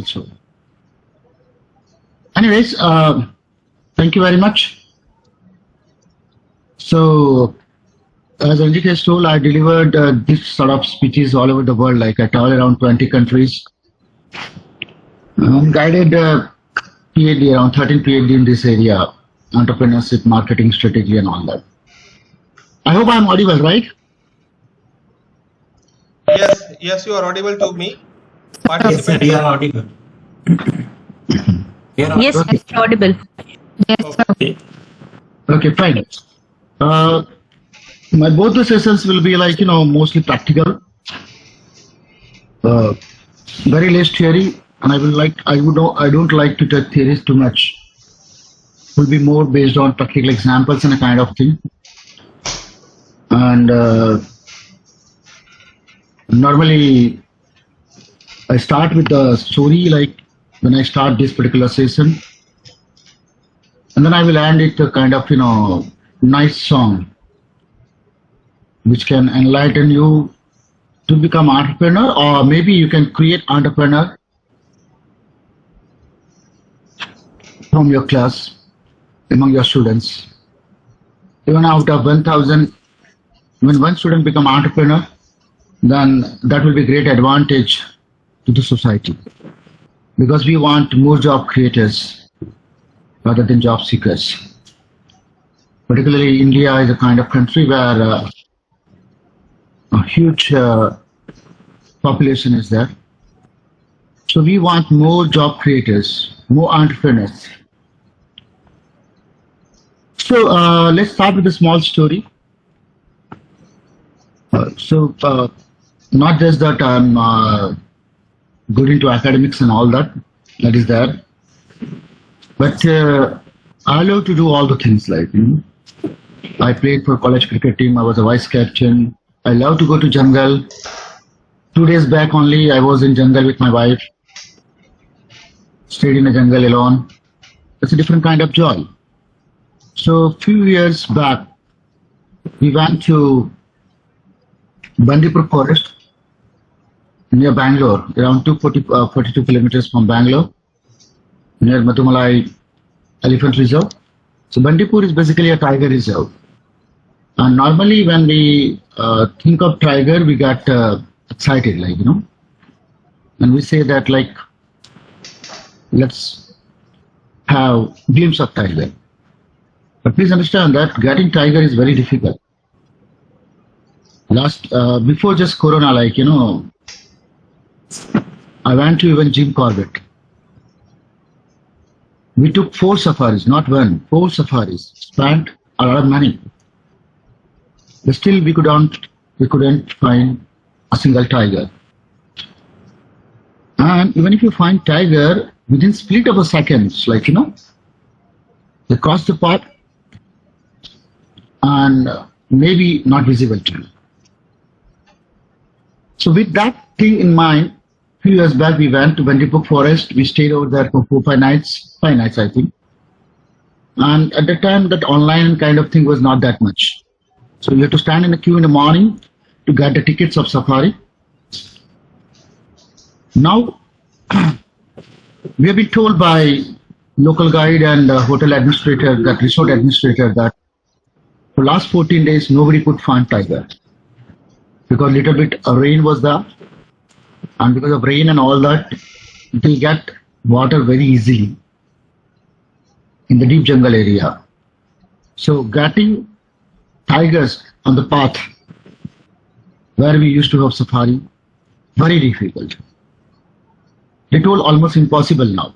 also. Anyways, thank you very much. So, as Anjik has told, I delivered this sort of speeches all over the world. Like I traveled around 20 countries, guided PhD, around 13 PhD in this area, entrepreneurship, marketing strategy, and all that. I hope I'm audible, right? Yes, you are audible to me. Yes, sir, you are audible. Yes, Okay. you're audible. Okay. Okay, fine. My both the sessions will be like mostly practical, very less theory, and I don't like to touch theories too much. Will be more based on practical examples and a kind of thing. And normally I start with the story, like when I start this particular session, and then I will end it a kind of nice song which can enlighten you to become entrepreneur, or maybe you can create entrepreneur from your class among your students. Even out of 1,000, when one student become entrepreneur, then that will be great advantage to the society, because we want more job creators rather than job seekers. Particularly India is a kind of country where a huge population is there. So we want more job creators, more entrepreneurs. So let's start with a small story. Not just that I'm good into academics and all that is there, but I love to do all the things like, I played for college cricket team, I was a vice captain. I love to go to jungle. 2 days back only I was in jungle with my wife, stayed in the jungle alone. It's a different kind of joy. So few years back we went to Bandipur forest near Bangalore, around 42 kilometers from Bangalore, near Madumalai Elephant Reserve. So Bandipur is basically a tiger reserve. And normally when we think of tiger, we get excited, like, and we say that, like, let's have glimpse of tiger. But please understand that getting tiger is very difficult. Before just Corona, like, I went to even Jim Corbett. We took 4 safaris, not one, 4 safaris, spent a lot of money. But still we couldn't find a single tiger. And even if you find tiger, within split of a seconds, like, they cross the path and maybe not visible to you. So with that thing in mind, few years back we went to Bandipur forest. We stayed over there for 5 nights I think. And at that time that online kind of thing was not that much. So you have to stand in the queue in the morning to get the tickets of safari. Now we have been told by local guide and hotel administrator, that resort administrator, that for last 14 days nobody could find tiger, because little bit of rain was there, and because of rain and all that, they get water very easily in the deep jungle area. So getting tigers on the path where we used to have safari, very difficult. They told almost impossible now.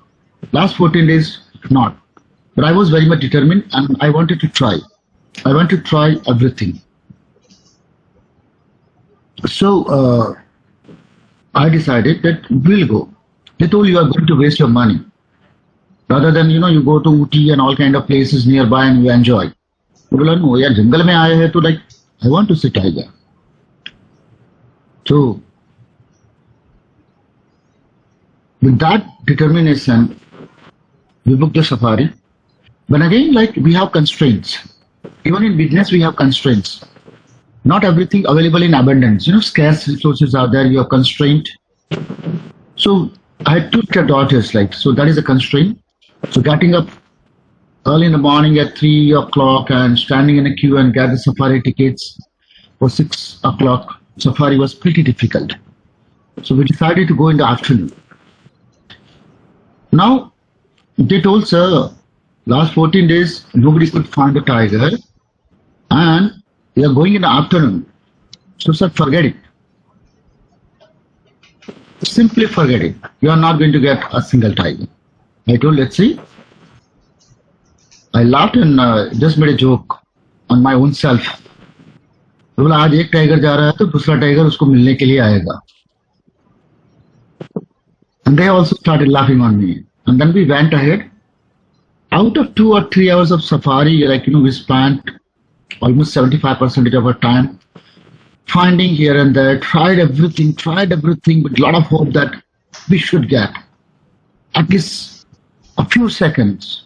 Last 14 days, not. But I was very much determined and I wanted to try. I want to try everything. So I decided that we'll go. They told you are going to waste your money. Rather than, you go to Uti and all kind of places nearby and you enjoy. No, yaar, jungle mein aaye hai, to like, I want to see tiger. So with that determination, we booked the safari. But again, like, we have constraints. Even in business, we have constraints. Not everything available in abundance. Scarce resources are there, you are constrained. So I had two daughters, like, so that is a constraint. So getting up early in the morning at 3 o'clock and standing in a queue and get the safari tickets for 6 o'clock safari was pretty difficult. So we decided to go in the afternoon. Now, they told, sir, last 14 days nobody could find a tiger and we are going in the afternoon. So, sir, forget it. Simply forget it. You are not going to get a single tiger. I told, let's see. I laughed and just made a joke on my own self. तो बोला आज एक tiger जा रहा है तो दूसरा tiger उसको मिलने के लिए आएगा. And they also started laughing on me. And then we went ahead. Out of 2 or 3 hours of safari, like, we spent almost 75% of our time finding here and there, tried everything with a lot of hope that we should get at least a few seconds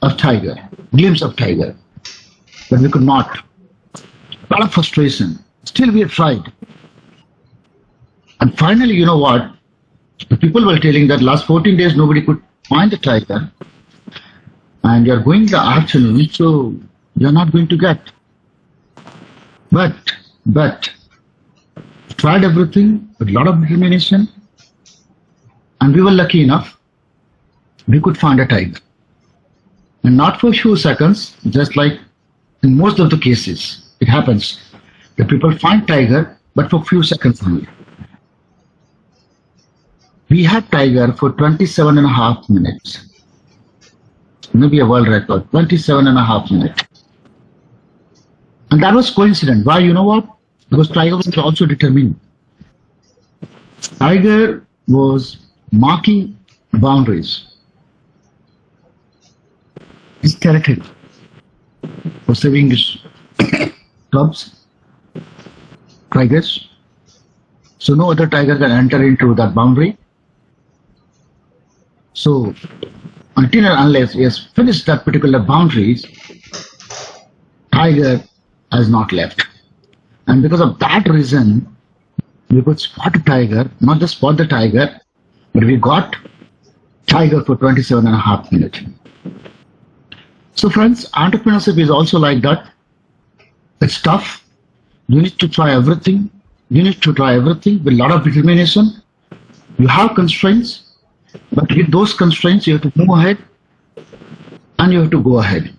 of tiger, glimpse of tiger, but we could not. A lot of frustration. Still we have tried. And finally, you know what? The people were telling that last 14 days nobody could find the tiger and you're going in the afternoon, so you're not going to get. But tried everything with a lot of determination and we were lucky enough we could find a tiger. And not for a few seconds, just like in most of the cases, it happens that people find tiger, but for a few seconds only. We had tiger for 27 and a half minutes. Maybe a world record, 27 and a half minutes. And that was coincident. Why? You know what? Because tiger was also determined. Tiger was marking boundaries. His territory for saving his cubs, tigers. So no other tiger can enter into that boundary. So until and unless he has finished that particular boundaries, tiger has not left. And because of that reason, we could spot a tiger, not just spot the tiger, but we got tiger for 27 and a half minutes. So friends, entrepreneurship is also like that. It's tough. You need to try everything. You need to try everything with a lot of determination. You have constraints, but with those constraints, you have to move ahead and you have to go ahead.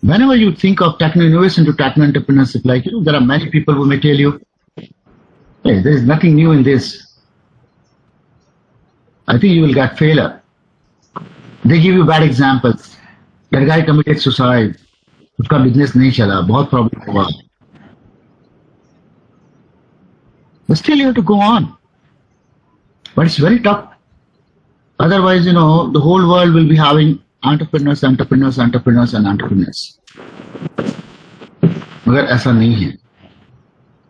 Whenever you think of techno innovation to techno entrepreneurship, like, there are many people who may tell you, hey, there is nothing new in this. I think you will get failure. They give you bad examples. That guy committed suicide. उसका business नहीं चला, बहुत problem हुआ. But still you have to go on. But it's very tough. Otherwise, the whole world will be having entrepreneurs. मगर ऐसा नहीं है.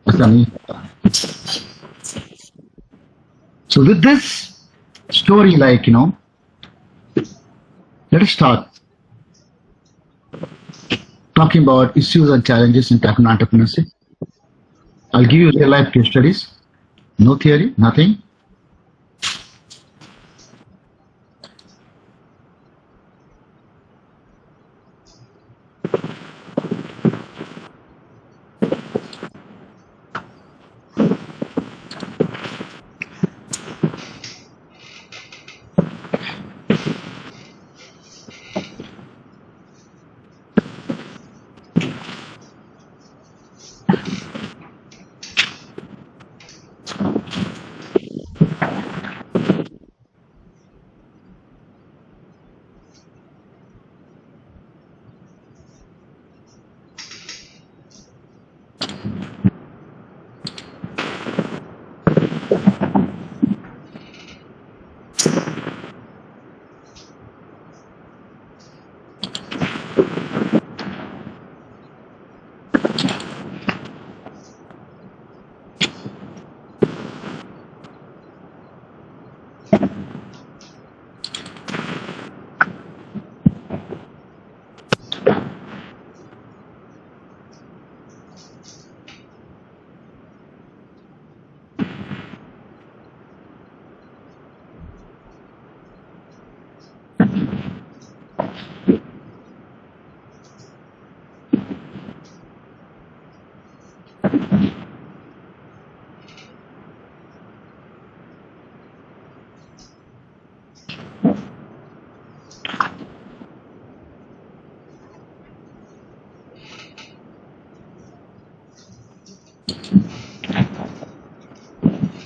ऐसा नहीं होता. So with this story, like, let us start talking about issues and challenges in techno entrepreneurship. I'll give you real life case studies. No theory, nothing.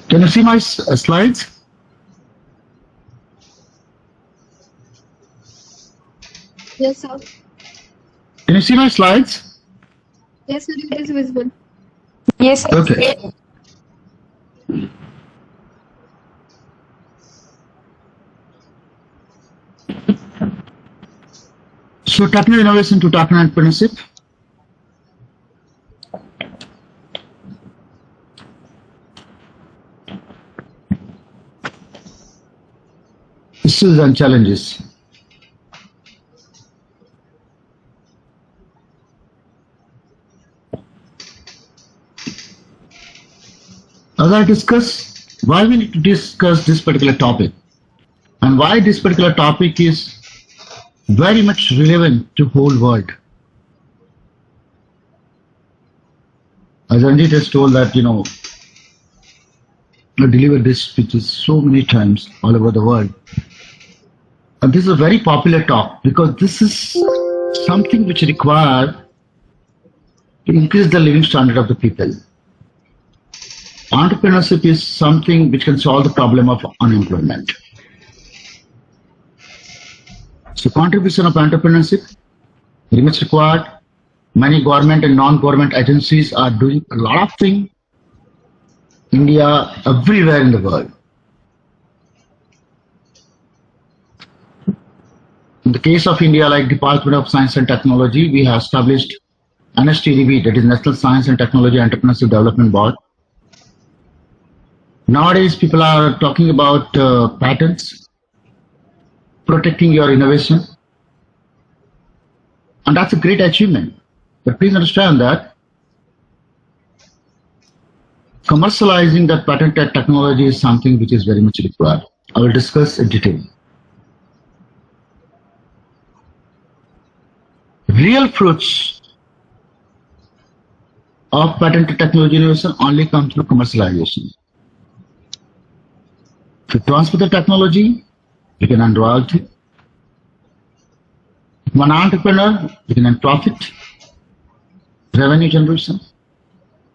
Can you see my slides? Yes, sir. Can you see my slides? Yes, sir, it is visible. Yes, sir. Okay. So technical innovation to technical entrepreneurship. Issues and challenges. As I discuss, why we need to discuss this particular topic and why this particular topic is very much relevant to whole world. As Ranjit has told that, I delivered this speeches so many times all over the world. And this is a very popular talk because this is something which requires to increase the living standard of the people. Entrepreneurship is something which can solve the problem of unemployment. So contribution of entrepreneurship very much required. Many government and non-government agencies are doing a lot of things. India, everywhere in the world. In the case of India, like Department of Science and Technology, we have established NSTDB, that is National Science and Technology Entrepreneurship Development Board. Nowadays, people are talking about patents, protecting your innovation. And that's a great achievement. But please understand that commercializing that patented technology is something which is very much required. I will discuss in detail. Real fruits of patented technology innovation only come through commercialization. If you transfer the technology, you can earn royalty. If you're an entrepreneur, you can earn profit, revenue generation.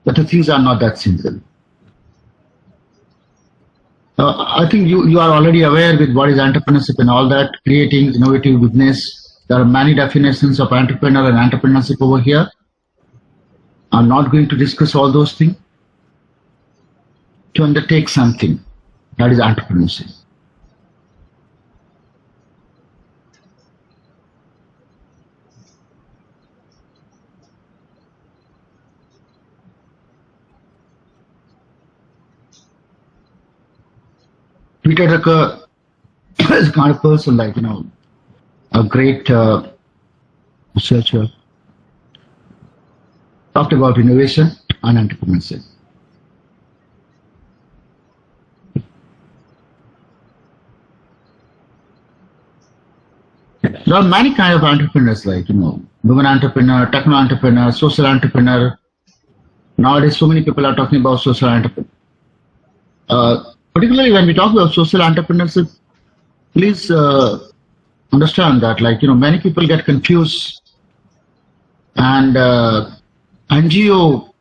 But the things are not that simple. I think you are already aware with what is entrepreneurship and all that, creating innovative business. There are many definitions of entrepreneur and entrepreneurship over here. I'm not going to discuss all those things. To undertake something, that is entrepreneurship. Peter Drucker is the kind of person like, a great researcher, talked about innovation and entrepreneurship. There are many kinds of entrepreneurs like, women entrepreneur, techno entrepreneur, social entrepreneur. Nowadays, so many people are talking about social entrepreneur. Particularly when we talk about social entrepreneurship, please understand that, many people get confused, and NGO,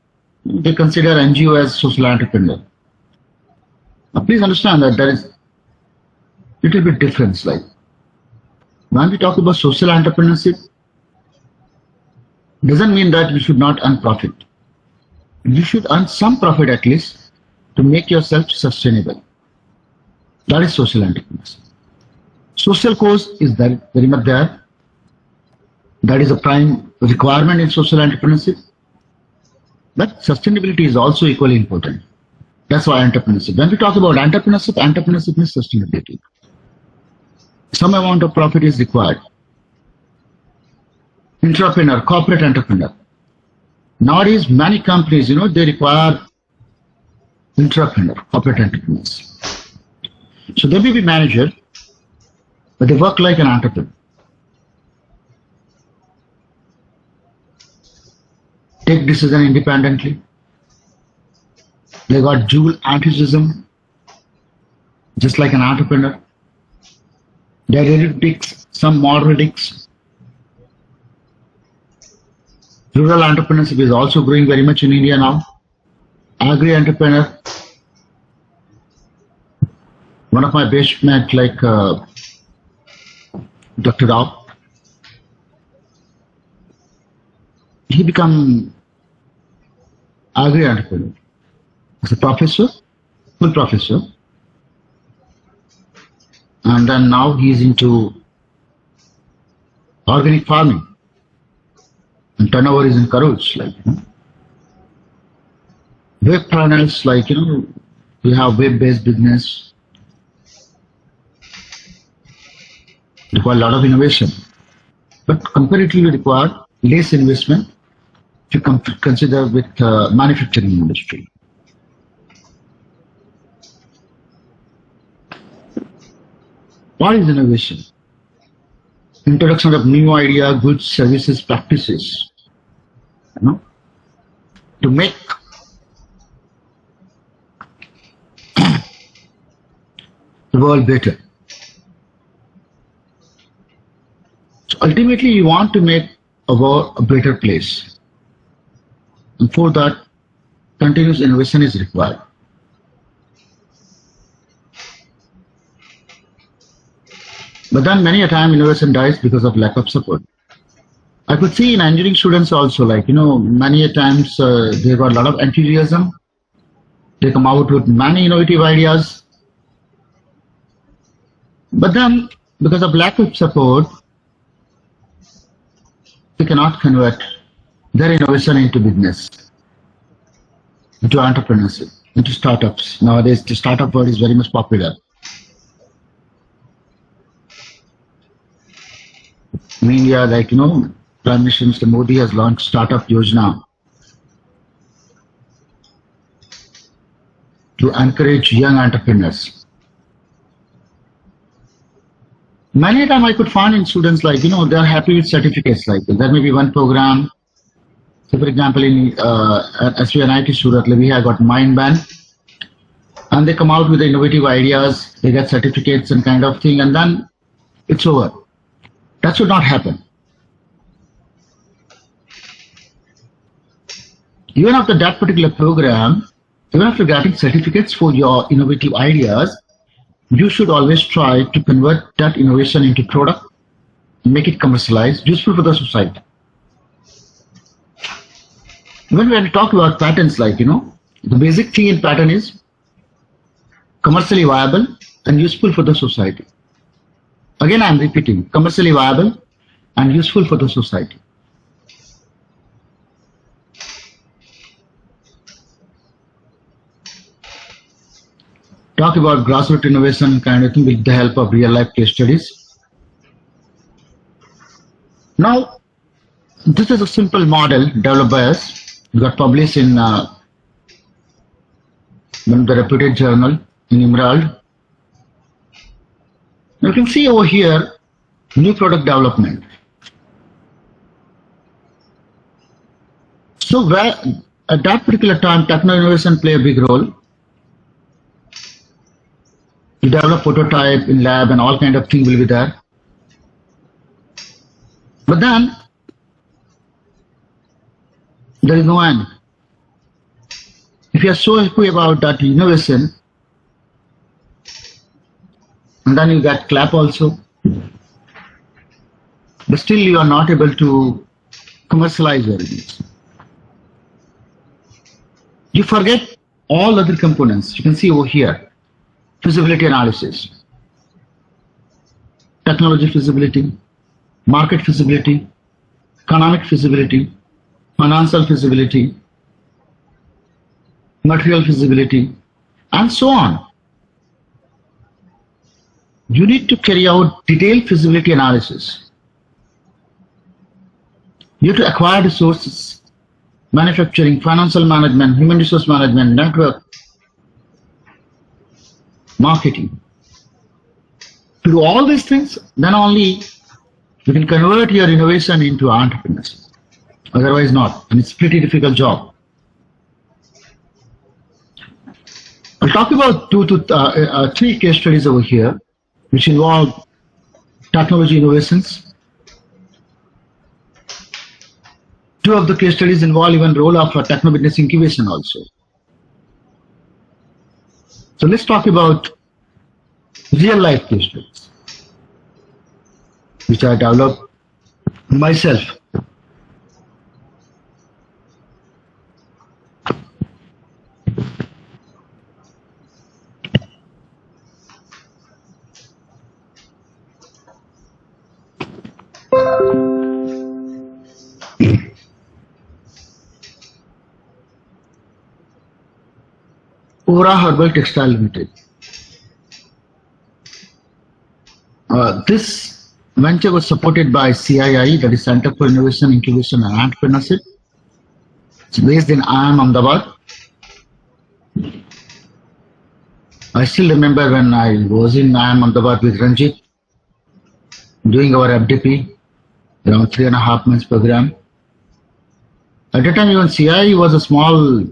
they consider NGO as social entrepreneur. Please understand that there is little bit difference. Like when we talk about social entrepreneurship, doesn't mean that you should not earn profit. You should earn some profit at least to make yourself sustainable. That is social entrepreneurship. Social cause is very much there. That is a prime requirement in social entrepreneurship. But sustainability is also equally important. That's why entrepreneurship. When we talk about entrepreneurship, entrepreneurship means sustainability. Some amount of profit is required. Entrepreneur, corporate entrepreneur. Nowadays, many companies, they require entrepreneur, corporate entrepreneurs. So there may be manager, but they work like an entrepreneur. Take decision independently. They got dual enthusiasm, just like an entrepreneur. They are ready to take some moral risks. Rural entrepreneurship is also growing very much in India now. Agri-entrepreneur. One of my best mates, like Dr. Rao, he become agri-entrepreneur. As a professor, full professor. And then now he's into organic farming. And turnover is in crores, like, web planners, like, we have web-based business. Require a lot of innovation, but comparatively require less investment if you consider with manufacturing industry. What is innovation? Introduction of new idea, goods, services, practices, to make the world better. So ultimately, you want to make a world a better place. And for that, continuous innovation is required. But then many a time innovation dies because of lack of support. I could see in engineering students also, like, many a times they got a lot of enthusiasm. They come out with many innovative ideas. But then, because of lack of support, they cannot convert their innovation into business, into entrepreneurship, into startups. Nowadays, the startup word is very much popular. In India, like, Prime Minister Mr. Modi has launched Startup Yojana to encourage young entrepreneurs. Many times I could find in students, like, they are happy with certificates. Like, there may be one program. So, for example, in SVNIT Surat, we have got Mindban, and they come out with innovative ideas. They get certificates and kind of thing, and then it's over. That should not happen. Even after that particular program, even after getting certificates for your innovative ideas, you should always try to convert that innovation into product, make it commercialized, useful for the society. When we talk about patents, like, the basic thing in patent is commercially viable and useful for the society. Again, I am repeating, commercially viable and useful for the society. Talk about grassroots innovation kind of thing with the help of real life case studies. Now, this is a simple model developed by us. It got published in one of the reputed journal in Emerald. You can see over here, new product development. So where at that particular time, techno innovation play a big role. You develop prototype in lab and all kind of things will be there. But then, there is no end. If you are so happy about that innovation, and then you get clap also, but still you are not able to commercialize your ideas. You forget all other components. You can see over here, feasibility analysis, technology feasibility, market feasibility, economic feasibility, financial feasibility, material feasibility, and so on. You need to carry out detailed feasibility analysis. You have to acquire resources, manufacturing, financial management, human resource management, network, marketing. To do all these things, then only you can convert your innovation into entrepreneurship. Otherwise not. And it's a pretty difficult job. I'll talk about three case studies over here, which involve technology innovations. Two of the case studies involve even role of techno-business incubation also. So let's talk about real life case studies, which I developed myself. Ora Herbal Textile Limited. This venture was supported by CII, that is Center for Innovation, Incubation and Entrepreneurship. It's based in IIM Ahmedabad. I still remember when I was in IIM Ahmedabad with Ranjit, doing our FDP, around 3.5 months program. At the time, even CII was a small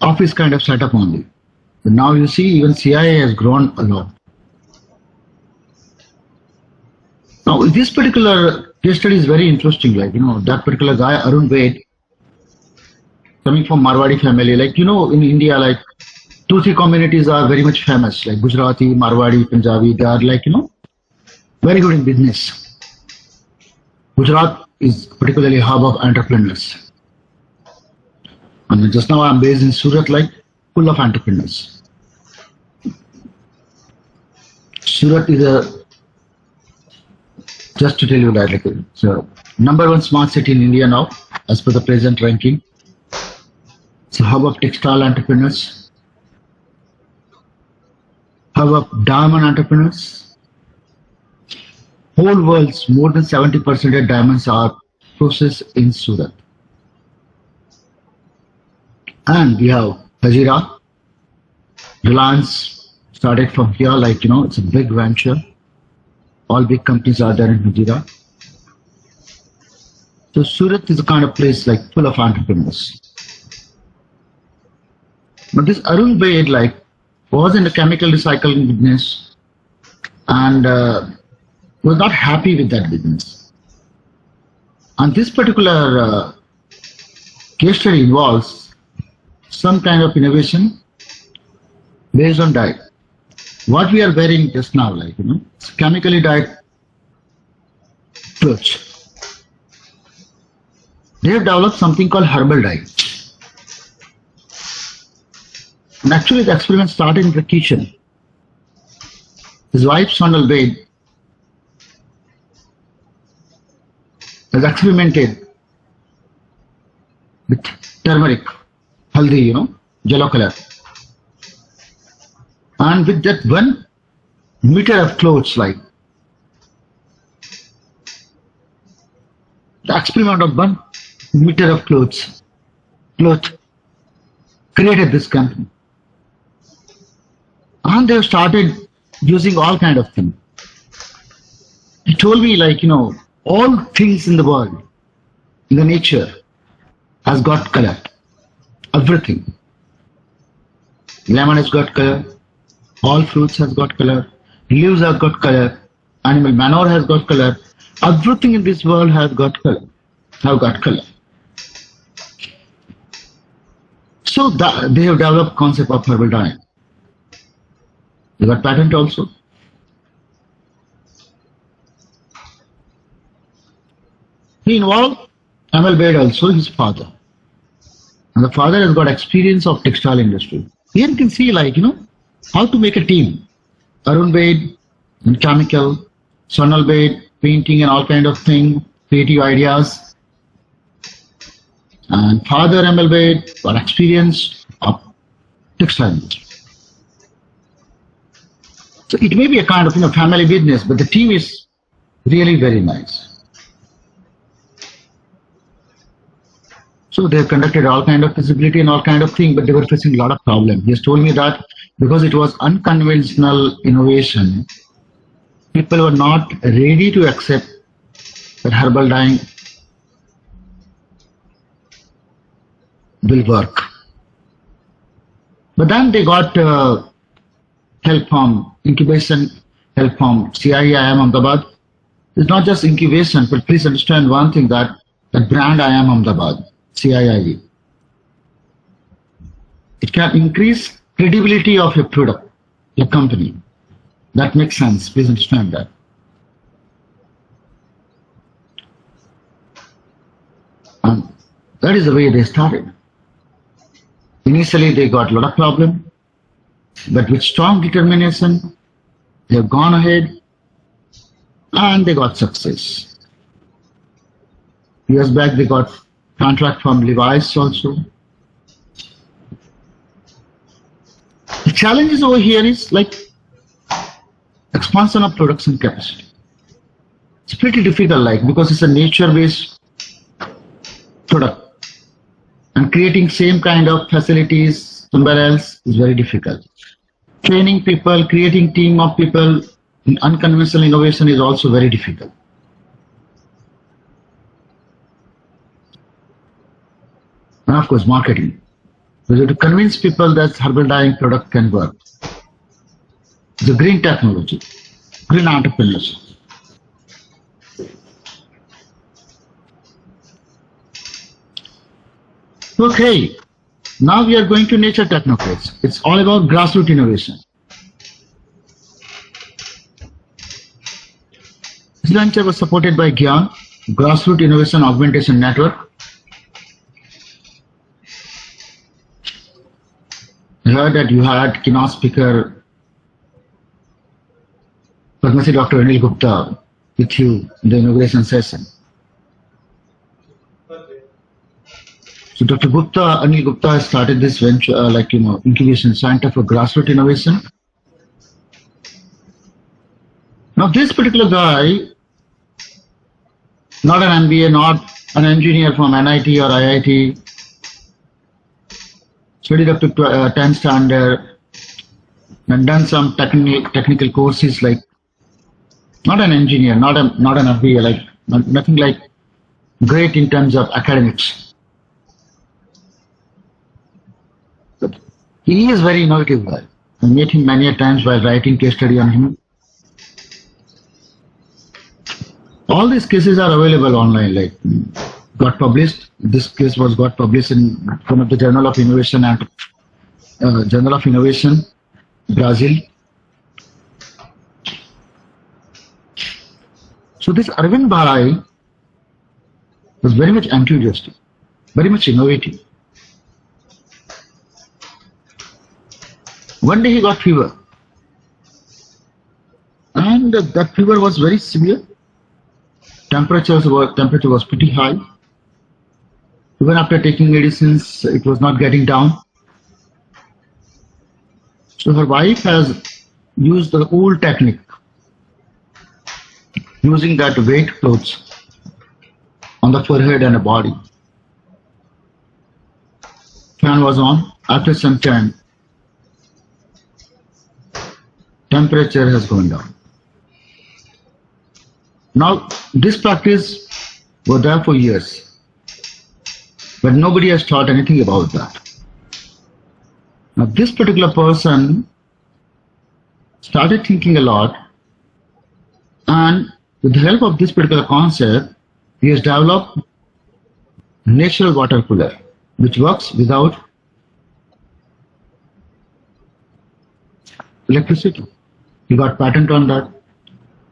office kind of setup only. But now you see even CIA has grown a lot. Now this particular case study is very interesting, like, that particular guy, Arun Vaid, coming from Marwadi family, like, in India, like 2-3 communities are very much famous, like Gujarati, Marwadi, Punjabi, they are like, very good in business. Gujarat is particularly a hub of entrepreneurs. And just now I'm based in Surat, like full of entrepreneurs. Surat is just to tell you that, like, it's a #1 smart city in India now, as per the present ranking. It's a hub of textile entrepreneurs, hub of diamond entrepreneurs. Whole world's more than 70% of diamonds are processed in Surat. And we have Hazira. Reliance started from here, like, it's a big venture. All big companies are there in Hazira. So Surat is a kind of place like full of entrepreneurs. But this Arun Vaid, like, was in the chemical recycling business and was not happy with that business. And this particular case study involves some kind of innovation based on diet. What we are wearing just now, like, it's chemically dyed clothes. They have developed something called herbal dye. And actually the experiment started in the kitchen. His wife, Sonal Vaid, has experimented with turmeric, haldi, yellow color. And with that 1 meter of clothes, like, the experiment of 1 meter of cloth created this company. And they have started using all kind of things. He told me, like, all things in the world, in the nature, has got color. Everything. Lemon has got color. All fruits has got color. Leaves have got color. Animal manure has got color. Everything in this world has got color. So they have developed concept of herbal dye. They got patent also. He involved Amal Vaid also, his father. And the father has got experience of textile industry. Here you can see, like, how to make a team. Arun Vaid in chemical, Sonal Vaid painting and all kind of thing, creative ideas. And father Amal Vaid got experience of textile industry. So it may be a kind of family business, but the team is really very nice. So they have conducted all kind of feasibility and all kind of thing, but they were facing a lot of problems. He has told me that because it was unconventional innovation, people were not ready to accept that herbal dyeing will work. But then they got help from incubation, help from CIIM Ahmedabad. It's not just incubation, but please understand one thing, that the brand IIM Ahmedabad, CIIE, it can increase credibility of your product, your company. That makes sense. Please understand that. And that is the way they started. Initially, they got a lot of problems, but with strong determination, they have gone ahead and they got success. Years back, they got contract from Levi's also. The challenges over here is like expansion of production capacity. It's pretty difficult, like, because it's a nature-based product, and creating same kind of facilities somewhere else is very difficult. Training people, creating team of people in unconventional innovation is also very difficult. And of course, marketing. We have to convince people that herbal dyeing product can work. The green technology, green entrepreneurship. Okay, now we are going to nature technocrats. It's all about grassroots innovation. This venture was supported by GYAN, Grassroots Innovation Augmentation Network. I heard that you had keynote speaker Padma Shri Dr. Anil Gupta with you in the inauguration session. So Dr. Gupta, Anil Gupta has started this venture, incubation center for grassroots innovation. Now this particular guy, not an MBA, not an engineer from NIT or IIT, studied up to 10th standard and done some technical courses, like not an engineer, not an MBA, like nothing like great in terms of academics. But he is very innovative guy. I met him many a times while writing case study on him. All these cases are available online, like got published. This case got published in one of the Journal of Innovation and Journal of Innovation, Brazil. So this Arvind Bharai was very much enthusiastic, very much innovative. One day he got fever, and that fever was very severe. Temperature was pretty high. Even after taking medicines, it was not getting down. So her wife has used the old technique, using that weight clothes on the forehead and the body. Fan was on. After some time, temperature has gone down. Now, this practice was there for years, but nobody has taught anything about that. Now, this particular person started thinking a lot, and with the help of this particular concept, he has developed a natural water cooler, which works without electricity. He got patent on that.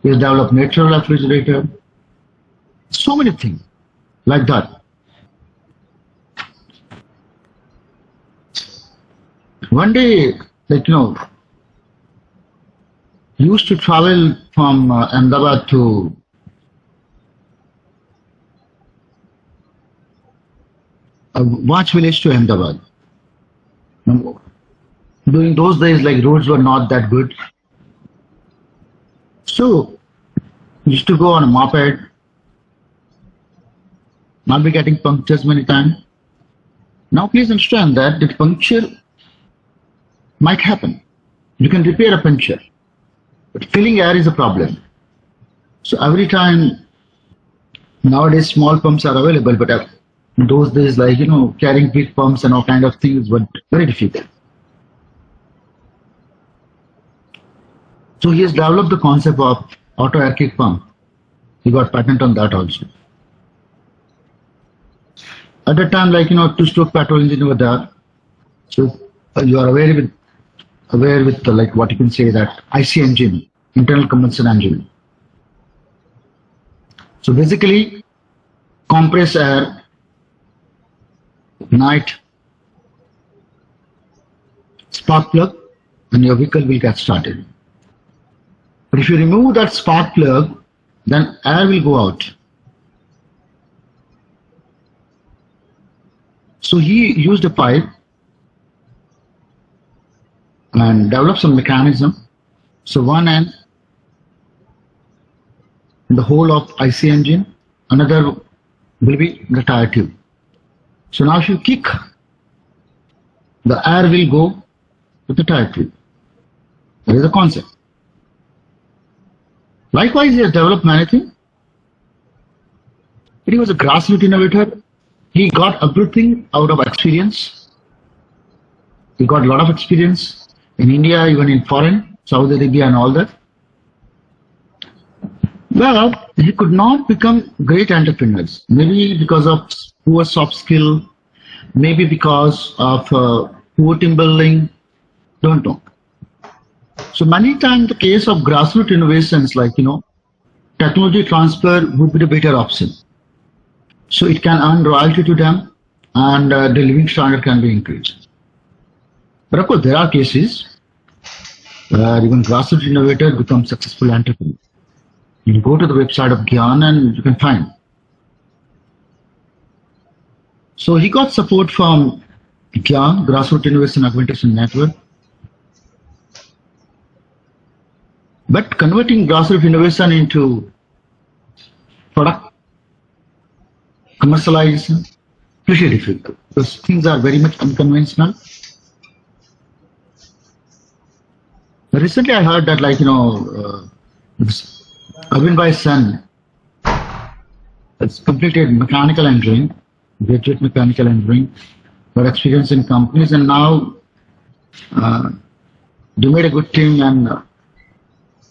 He has developed natural refrigerator. So many things like that. One day, he used to travel from Ahmedabad to Watch village to Ahmedabad. During those days, roads were not that good. So, used to go on a moped, not be getting punctures many times. Now please understand that the puncture might happen. you can repair a puncture, but filling air is a problem. So every time nowadays small pumps are available, but in those days, like carrying big pumps and all kind of things were very difficult. So he has developed the concept of auto air kick pump. He got patent on that also. At that time, like two-stroke petrol engine were there. So you are aware with like what you can say that IC engine, internal combustion engine. So basically, compress air, ignite, spark plug, and your vehicle will get started. But if you remove that spark plug, then air will go out. So he used a pipe and developed some mechanism. So one end, the whole of IC engine, another will be the tire tube. So now if you kick, the air will go to the tire tube. That is the concept. Likewise, he has developed many things. He was a grassroots innovator. He got everything out of experience. He got a lot of experience in India, even in foreign, Saudi Arabia and all that. Well, he could not become great entrepreneurs. Maybe because of poor soft skill, maybe because of poor team building, don't know. So many times the case of grassroots innovations like, technology transfer would be the better option. So it can earn royalty to them and the living standard can be increased. But of course, there are cases where even grassroots innovators become successful entrepreneurs. You go to the website of Gyan and you can find. So he got support from Gyan, Grassroots Innovation Augmentation Network. But converting grassroots innovation into product commercialization, pretty difficult because things are very much unconventional. Recently, I heard that, Arvind Bhai's son has completed mechanical engineering, graduate mechanical engineering, got experience in companies, and now they made a good team and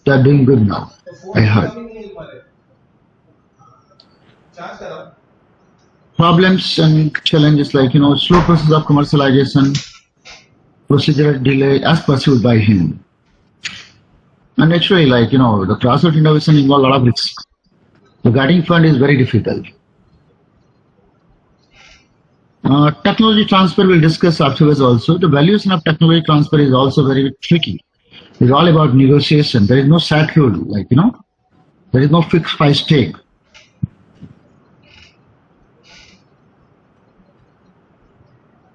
they are doing good now, I heard. Problems and challenges like, slow process of commercialization, procedural delay as pursued by him. And naturally, the grassroots innovation involves a lot of risks. The getting fund is very difficult. Technology transfer we'll discuss afterwards also. The valuation of technology transfer is also very tricky. It's all about negotiation. There is no set rule, there is no fixed price tag.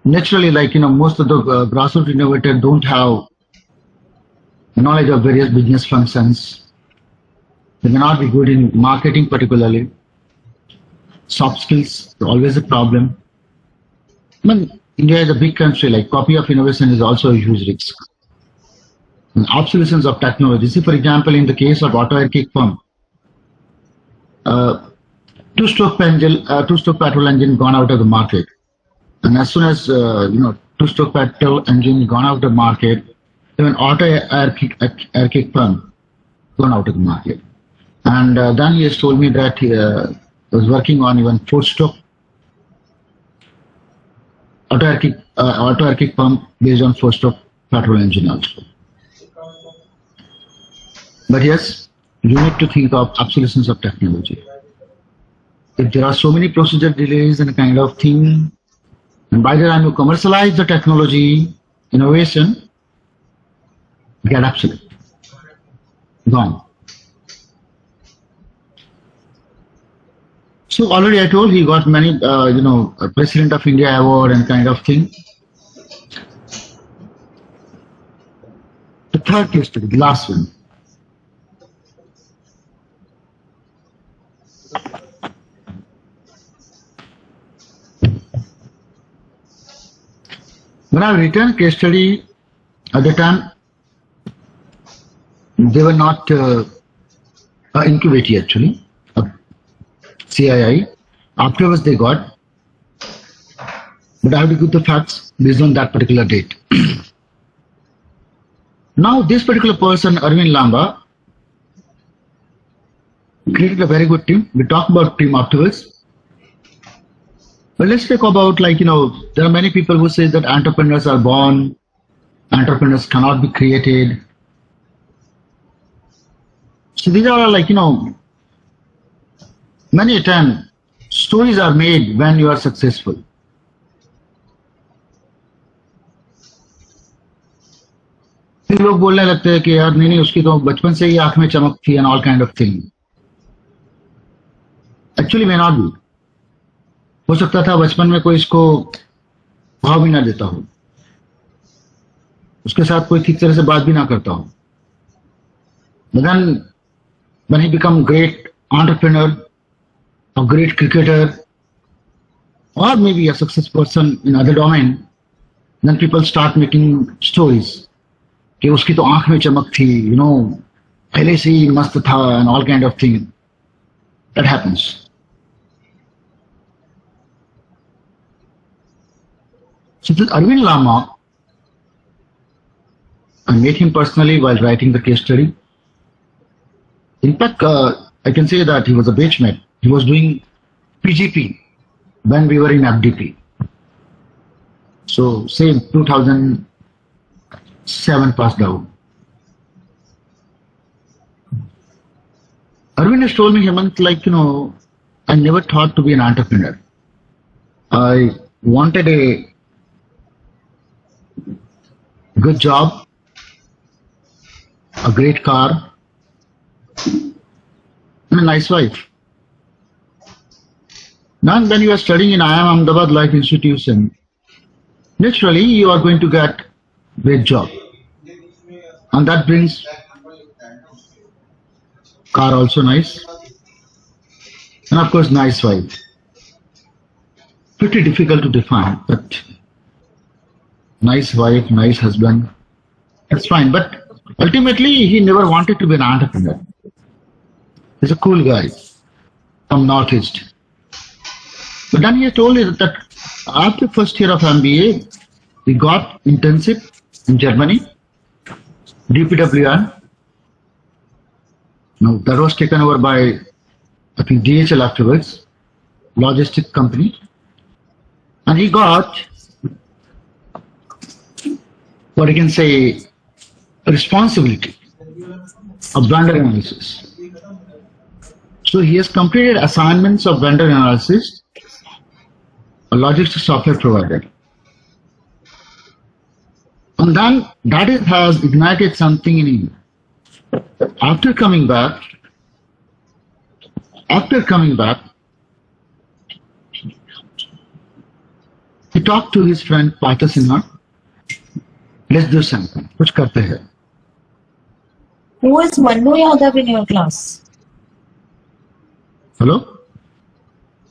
Naturally, most of the grassroots innovators don't have knowledge of various business functions. They may not be good in marketing particularly. Soft skills are always a problem. India is a big country, copy of innovation is also a huge risk. And obsolescence of technology. See, for example, in the case of auto air kick pump, two-stroke petrol engine gone out of the market. And as soon as, two-stroke petrol engine gone out of the market, even auto air kick pump gone out of the market. And then he has told me that he was working on even four-stroke auto air kick pump based on four-stroke petrol engine also. But yes, you need to think of obsolescence of technology. If there are so many procedure delays and kind of thing, and by the time you commercialize the technology, innovation, get obsolete, gone. So already I told he got many, President of India award and kind of thing. The third case study, the last one. When I returned case study, at the time, they were not incubated actually. CII. Afterwards they got, but I have to give the facts based on that particular date. Now this particular person, Arvind Lamba, created a very good team. We talk about team afterwards. But let's talk about, like, there are many people who say that entrepreneurs are born, entrepreneurs cannot be created. So these are like, many a time stories are made when you are successful. फिर लोग बोलने लगते हैं कि यार नहीं उसकी तो बचपन से ही आंख में चमक थी and all kind of thing. Actually मैं नॉट बी. हो सकता था बचपन में कोई इसको भाव भी ना देता हो, उसके साथ कोई ठीक तरह से बात भी ना करता हो. But then when he become great entrepreneur, a great cricketer, or maybe a successful person in other domain, then people start making stories कि उसकी तो आंख में चमक थी, पहले से ही मस्त था and all kind of thing. That happens. So this Arvind Lama, I met him personally while writing the case study. In fact, I can say that he was a batchmate. He was doing PGP when we were in FDP. So, say 2007 passed out. Arvind has told me, Hemant, I never thought to be an entrepreneur. I wanted a good job, a great car, and a nice wife. Now, when you are studying in IIM Ahmedabad Life Institution, naturally you are going to get great job, and that brings car also nice, and of course nice wife. Pretty difficult to define, but nice wife, nice husband, that's fine. But ultimately, he never wanted to be an entrepreneur. He's a cool guy from Northeast. But then he told me that after first year of MBA, he got internship in Germany, DPWR. Now that was taken over by, I think, DHL afterwards, logistic company. And he got, what you can say, responsibility of vendor analysis. So he has completed assignments of vendor analysis, a logistics software provider. And then that has ignited something in him. After coming back, he talked to his friend Partha Sinha. Let's do something. कुछ करते हैं. Who is Manu Yadav in your class? Hello?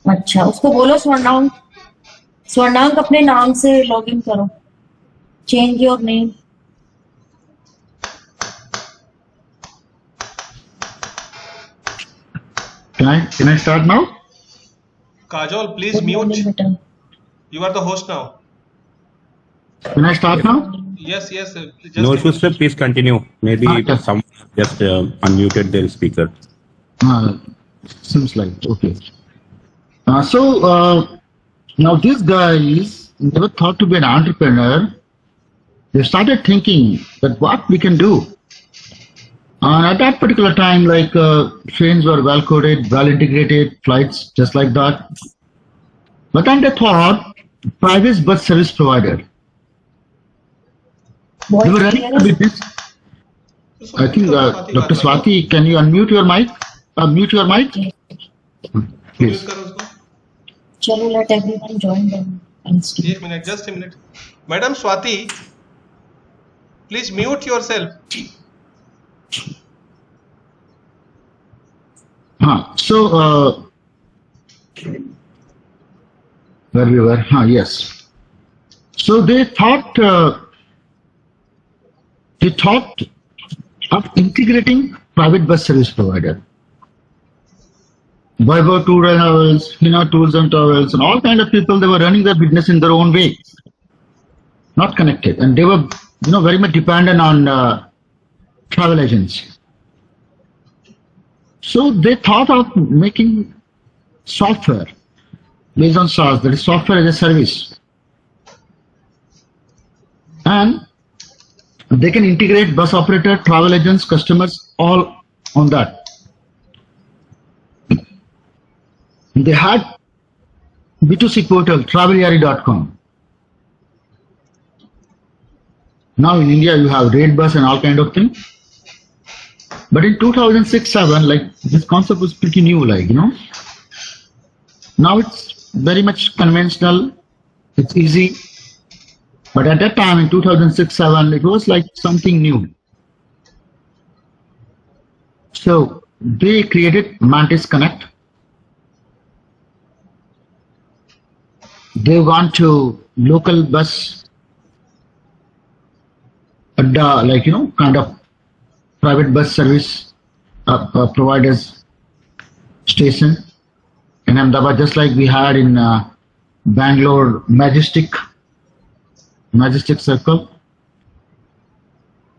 अच्छा, उसको बोलो स्वर्णांक अपने नाम से login करो. Change your name. Can I start now? Kajol, please Good morning, mute. beta. You are the host now. Can I start now? Yes. Just No a issues, sir. minute. Please continue. Maybe Okay. some just unmuted their speaker. Seems like okay. Now these guys never thought to be an entrepreneur. They started thinking that what we can do. And at that particular time, trains were well coded, well integrated, flights just like that. But then they thought private bus service provider. Voice We were running clear? a business. I think Dr. Swati, can you unmute your mic? Mute your mic, Mute please. करो उसको. चलो, let everyone join them and speak. एक minute, just a minute. Madam Swati, please mute yourself. Where we were? Yes. So they thought of integrating private bus service provider. Viber Tour and Travels, Hina Tours and Travels, and all kind of people, they were running their business in their own way, not connected, and they were, very much dependent on travel agents. So they thought of making software based on SaaS, that is software as a service, and they can integrate bus operator, travel agents, customers, all on that. They had B2C portal, travelyaari.com. Now in India, you have RateBus and all kind of thing. But in 2006-7, like this concept was pretty new, Now it's very much conventional. It's easy. But at that time in 2006-7, it was like something new. So they created Mantis Connect. They've gone to local bus, adda, kind of private bus service providers station in Ahmedabad, just like we had in Bangalore Majestic Circle.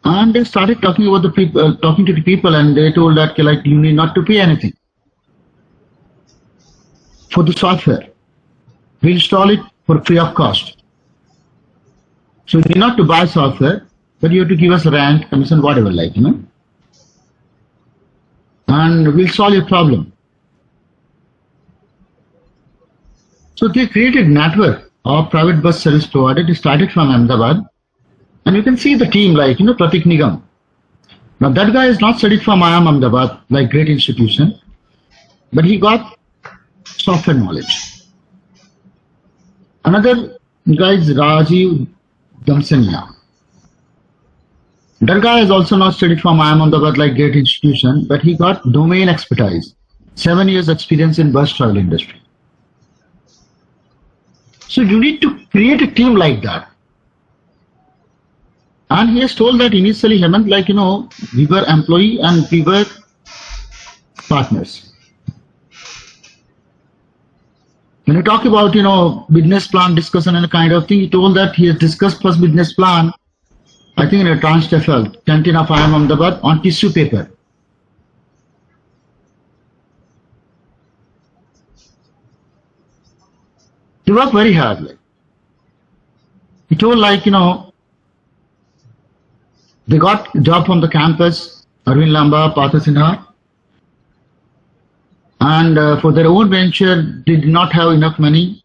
And they started talking about the people, talking to the people, and they told that you need not to pay anything for the software. We install it for free of cost. So you need not to buy software, but you have to give us rent, commission, whatever, and we'll solve your problem. So they created network of private bus service provider. They started from Ahmedabad, and you can see the team Pratik Nigam. Now that guy is not studied from IIM Ahmedabad, like great institution, but he got software knowledge. Another guy is Rajiv Damsania. That guy is also not studied from IIM Ahmedabad, like great institution, but he got domain expertise, 7 years experience in bus travel industry. So you need to create a team like that. And he has told that initially, Hemant, we were employee and we were partners. When you talk about, business plan discussion and kind of thing, he told that he has discussed first business plan, I think in a Trans-Tefel, canteen of IIM Ahmedabad, on tissue paper. He worked very hard. He told they got job from the campus, Arvind Lamba, Partha Sinha, and for their own venture, they did not have enough money.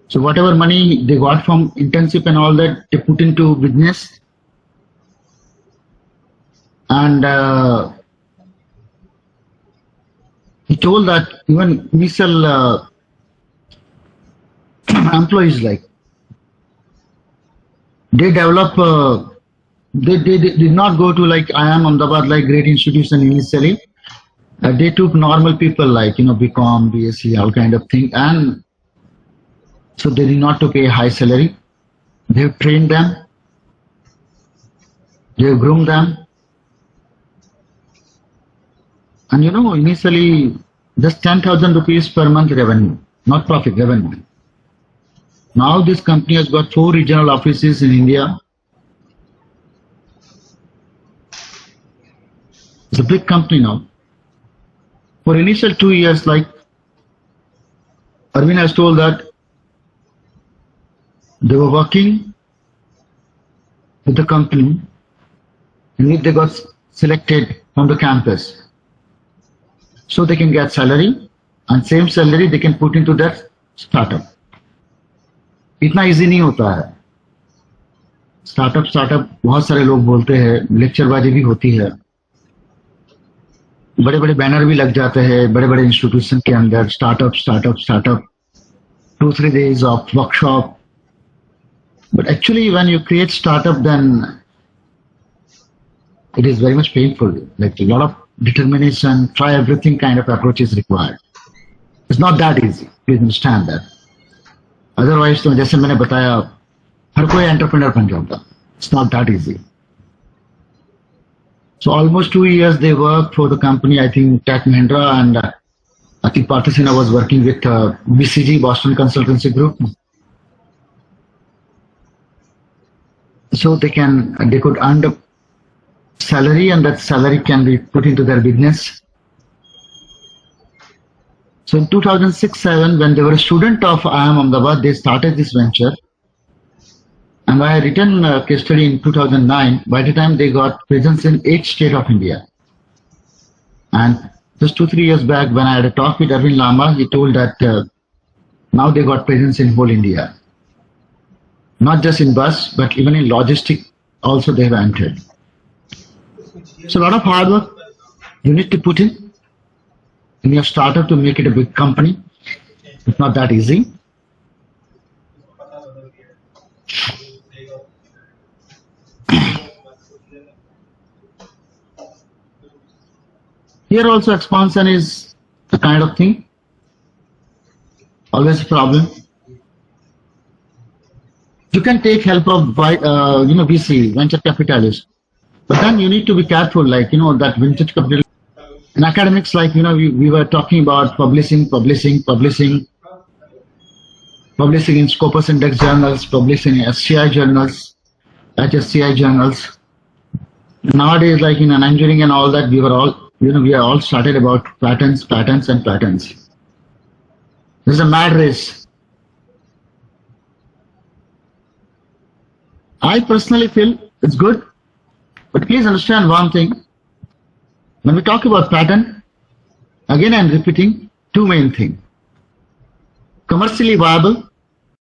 So whatever money they got from internship and all that, they put into business. And he told that even initial employees, they develop, they did not go to IIM Ahmedabad, like great institution initially. They took normal people BCom, BSc, all kind of thing, and so they did not to pay high salary. They have trained them, they have groomed them, and initially just 10,000 rupees per month revenue, not profit, revenue. Now this company has got 4 regional offices in India. It's a big company now. For initial 2 years, Arvind has told that they were working with the company, and if they got selected from the campus, so they can get salary, and same salary they can put into their startup. इतना easy नहीं होता है. Startup बहुत सारे लोग बोलते हैं, लेक्चरबाजी भी होती है, बड़े बड़े बैनर भी लग जाते हैं बड़े बड़े इंस्टीट्यूशन के अंदर, startup 2-3 days of workshop. But actually when you create startup, then it is very much painful. A lot of determination, try everything kind of approach is required. It's not that easy. Please understand that. Otherwise, तो जैसे मैंने बताया, हर कोई entrepreneur बन जाता. It's not that easy. So almost 2 years they worked for the company, I think Tech Mahindra, and I think Parthasena was working with BCG, Boston Consultancy Group. So they could earn the salary, and that salary can be put into their business. So in 2006-7, when they were a student of IIM Ahmedabad, they started this venture. And I had written a case study in 2009. By the time they got presence in 8 states of India. And just 2-3 years back, when I had a talk with Arvind Lamba, he told that now they got presence in whole India. Not just in bus, but even in logistic also they have entered. So a lot of hard work you need to put in your startup to make it a big company. It's not that easy. Here also expansion is the kind of thing. Always a problem. You can take help of VC, venture capitalists, but then you need to be careful, like, that venture capital. In academics, like, we were talking about publishing in Scopus Index journals, publishing in SCI journals, HSCI journals. Nowadays, like in engineering and all that, we are all started about patents. There's a mad race. I personally feel it's good, but please understand one thing. When we talk about patent, again I'm repeating two main things. Commercially viable